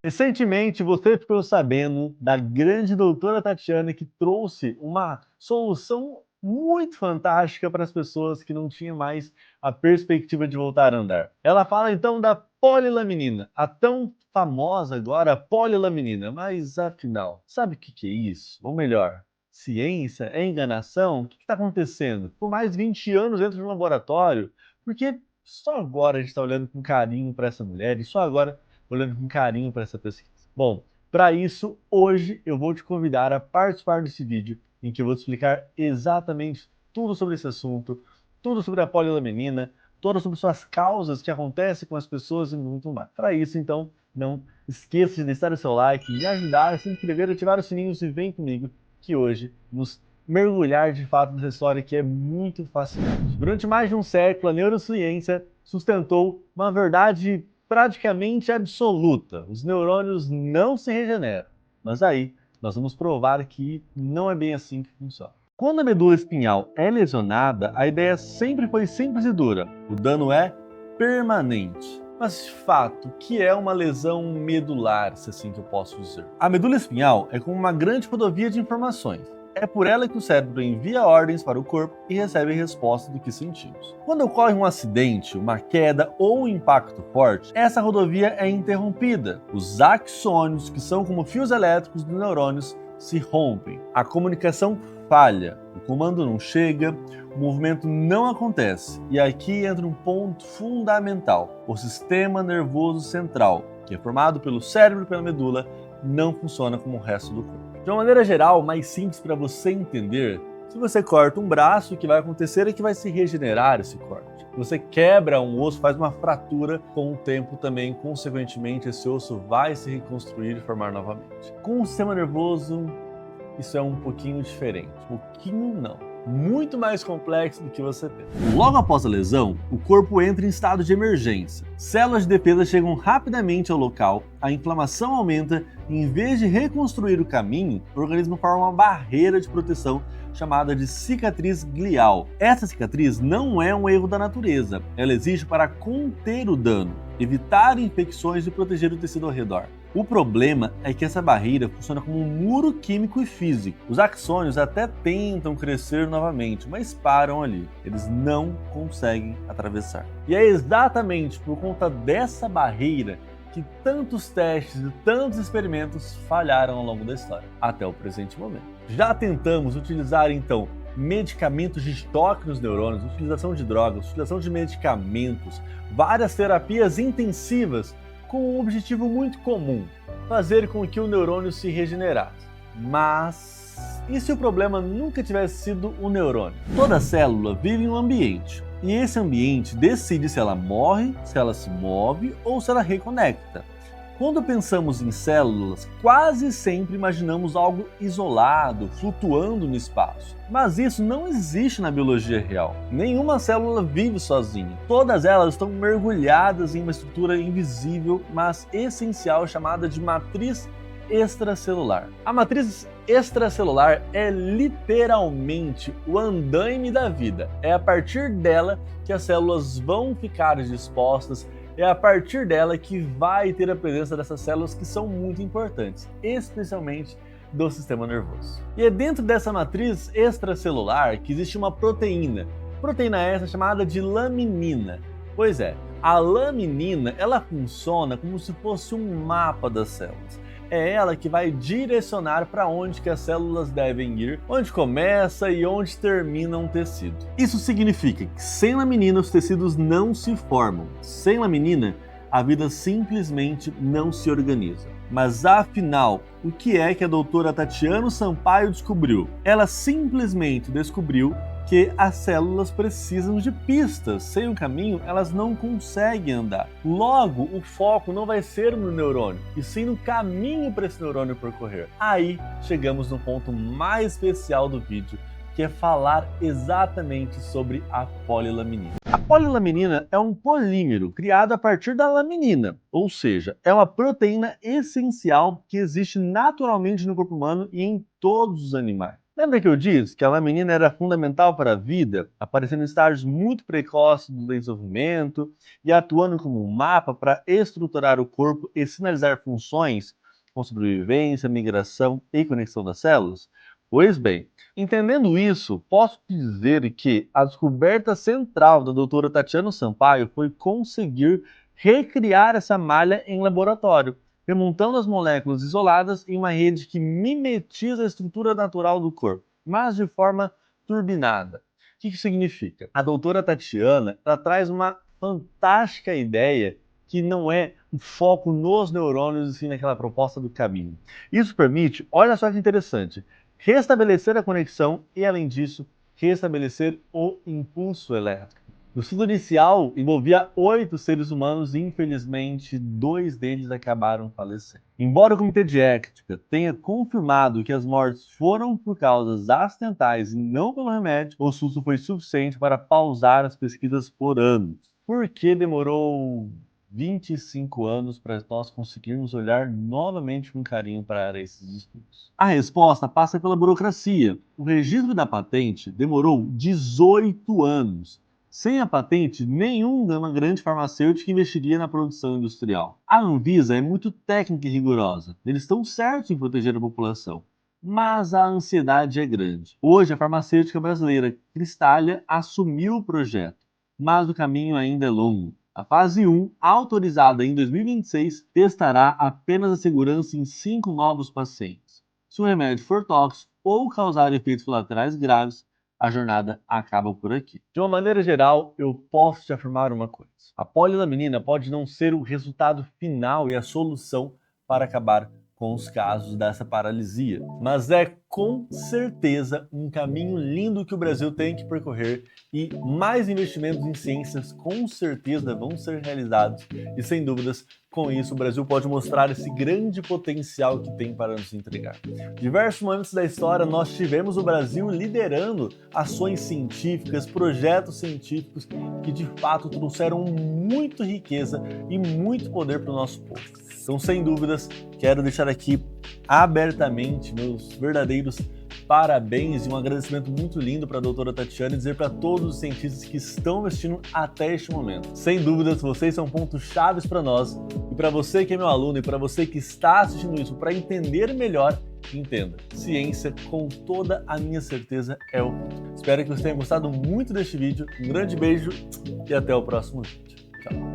Recentemente, você ficou sabendo da grande doutora Tatiana que trouxe uma solução muito fantástica para as pessoas que não tinham mais a perspectiva de voltar a andar. Ela fala então da polilaminina, a tão famosa agora polilaminina. Mas afinal, sabe o que é isso? Ou melhor, ciência é enganação? O que está acontecendo? Por mais de 20 anos dentro de um laboratório, porque só agora a gente está olhando com carinho para essa mulher e só agora olhando com carinho para essa pesquisa. Bom, para isso, hoje eu vou te convidar a participar desse vídeo em que eu vou te explicar exatamente tudo sobre esse assunto, tudo sobre a polilaminina, todas sobre suas causas que acontecem com as pessoas e muito mais. Para isso, então, não esqueça de deixar o seu like, me ajudar a se inscrever, ativar os sininhos e vem comigo que hoje nos mergulhar de fato nessa história que é muito fascinante. Durante mais de um século, a neurociência sustentou uma verdade praticamente absoluta. Os neurônios não se regeneram. Mas aí, nós vamos provar que não é bem assim que funciona. Quando a medula espinhal é lesionada, a ideia sempre foi simples e dura. O dano é permanente. Mas, de fato, o que é uma lesão medular, se assim que eu posso dizer? A medula espinhal é como uma grande rodovia de informações. É por ela que o cérebro envia ordens para o corpo e recebe a resposta do que sentimos. Quando ocorre um acidente, uma queda ou um impacto forte, essa rodovia é interrompida. Os axônios, que são como fios elétricos dos neurônios, se rompem. A comunicação falha, o comando não chega, o movimento não acontece. E aqui entra um ponto fundamental: o sistema nervoso central, que é formado pelo cérebro e pela medula, não funciona como o resto do corpo. De uma maneira geral, mais simples para você entender, se você corta um braço, o que vai acontecer é que vai se regenerar esse corte. Se você quebra um osso, faz uma fratura, com o tempo também, consequentemente, esse osso vai se reconstruir e formar novamente. Com o sistema nervoso, isso é um pouquinho diferente. Um pouquinho não. Muito mais complexo do que você pensa. Logo após a lesão, o corpo entra em estado de emergência. Células de defesa chegam rapidamente ao local, a inflamação aumenta e, em vez de reconstruir o caminho, o organismo forma uma barreira de proteção chamada de cicatriz glial. Essa cicatriz não é um erro da natureza, ela existe para conter o dano, evitar infecções e proteger o tecido ao redor. O problema é que essa barreira funciona como um muro químico e físico. Os axônios até tentam crescer novamente, mas param ali. Eles não conseguem atravessar. E é exatamente por conta dessa barreira que tantos testes e tantos experimentos falharam ao longo da história, até o presente momento. Já tentamos utilizar, então, medicamentos de estoque nos neurônios, utilização de drogas, utilização de medicamentos, várias terapias intensivas, com um objetivo muito comum: fazer com que o neurônio se regenerasse. Mas e se o problema nunca tivesse sido o neurônio? Toda célula vive em um ambiente, e esse ambiente decide se ela morre, se ela se move ou se ela reconecta. Quando pensamos em células, quase sempre imaginamos algo isolado, flutuando no espaço. Mas isso não existe na biologia real. Nenhuma célula vive sozinha. Todas elas estão mergulhadas em uma estrutura invisível, mas essencial, chamada de matriz extracelular. A matriz extracelular é literalmente o andaime da vida. É a partir dela que as células vão ficar dispostas. É a partir dela que vai ter a presença dessas células que são muito importantes, especialmente do sistema nervoso. E é dentro dessa matriz extracelular que existe uma proteína essa chamada de laminina. Pois é, a laminina, ela funciona como se fosse um mapa das células. É ela que vai direcionar para onde que as células devem ir, onde começa e onde termina um tecido. Isso significa que sem laminina os tecidos não se formam. Sem laminina, a vida simplesmente não se organiza. Mas afinal, o que é que a doutora Tatiana Sampaio descobriu? Ela simplesmente descobriu que as células precisam de pistas. Sem um caminho, elas não conseguem andar. Logo, o foco não vai ser no neurônio, e sim no caminho para esse neurônio percorrer. Aí, chegamos no ponto mais especial do vídeo, que é falar exatamente sobre a polilaminina. A polilaminina é um polímero criado a partir da laminina, ou seja, é uma proteína essencial que existe naturalmente no corpo humano e em todos os animais. Lembra que eu disse que a laminina era fundamental para a vida, aparecendo em estágios muito precoces do desenvolvimento e atuando como um mapa para estruturar o corpo e sinalizar funções como sobrevivência, migração e conexão das células? Pois bem, entendendo isso, posso dizer que a descoberta central da doutora Tatiana Sampaio foi conseguir recriar essa malha em laboratório, remontando as moléculas isoladas em uma rede que mimetiza a estrutura natural do corpo, mas de forma turbinada. O que isso significa? A doutora Tatiana ela traz uma fantástica ideia que não é um foco nos neurônios, e sim naquela proposta do caminho. Isso permite, olha só que interessante, restabelecer a conexão e, além disso, restabelecer o impulso elétrico. O estudo inicial envolvia 8 seres humanos e, infelizmente, 2 deles acabaram falecendo. Embora o Comitê de Ética tenha confirmado que as mortes foram por causas acidentais e não pelo remédio, o susto foi suficiente para pausar as pesquisas por anos. Por que demorou 25 anos para nós conseguirmos olhar novamente com carinho para esses estudos? A resposta passa pela burocracia. O registro da patente demorou 18 anos. Sem a patente, nenhuma grande farmacêutica investiria na produção industrial. A Anvisa é muito técnica e rigorosa. Eles estão certos em proteger a população. Mas a ansiedade é grande. Hoje, a farmacêutica brasileira Cristália assumiu o projeto, mas o caminho ainda é longo. A fase 1, autorizada em 2026, testará apenas a segurança em 5 novos pacientes. Se o remédio for tóxico ou causar efeitos colaterais graves, a jornada acaba por aqui. De uma maneira geral, eu posso te afirmar uma coisa. A polilaminina pode não ser o resultado final e a solução para acabar com os casos dessa paralisia, mas é com certeza um caminho lindo que o Brasil tem que percorrer e mais investimentos em ciências com certeza vão ser realizados e, sem dúvidas, com isso o Brasil pode mostrar esse grande potencial que tem para nos entregar. Diversos momentos da história nós tivemos o Brasil liderando ações científicas, projetos científicos que de fato trouxeram muito riqueza e muito poder para o nosso povo. Então, sem dúvidas, quero deixar aqui abertamente meus verdadeiros parabéns e um agradecimento muito lindo para a doutora Tatiana e dizer para todos os cientistas que estão investindo até este momento. Sem dúvidas, vocês são pontos chaves para nós e para você que é meu aluno e para você que está assistindo isso para entender melhor, entenda. Ciência, com toda a minha certeza, é o futuro. Espero que vocês tenham gostado muito deste vídeo. Um grande beijo e até o próximo vídeo. Tchau.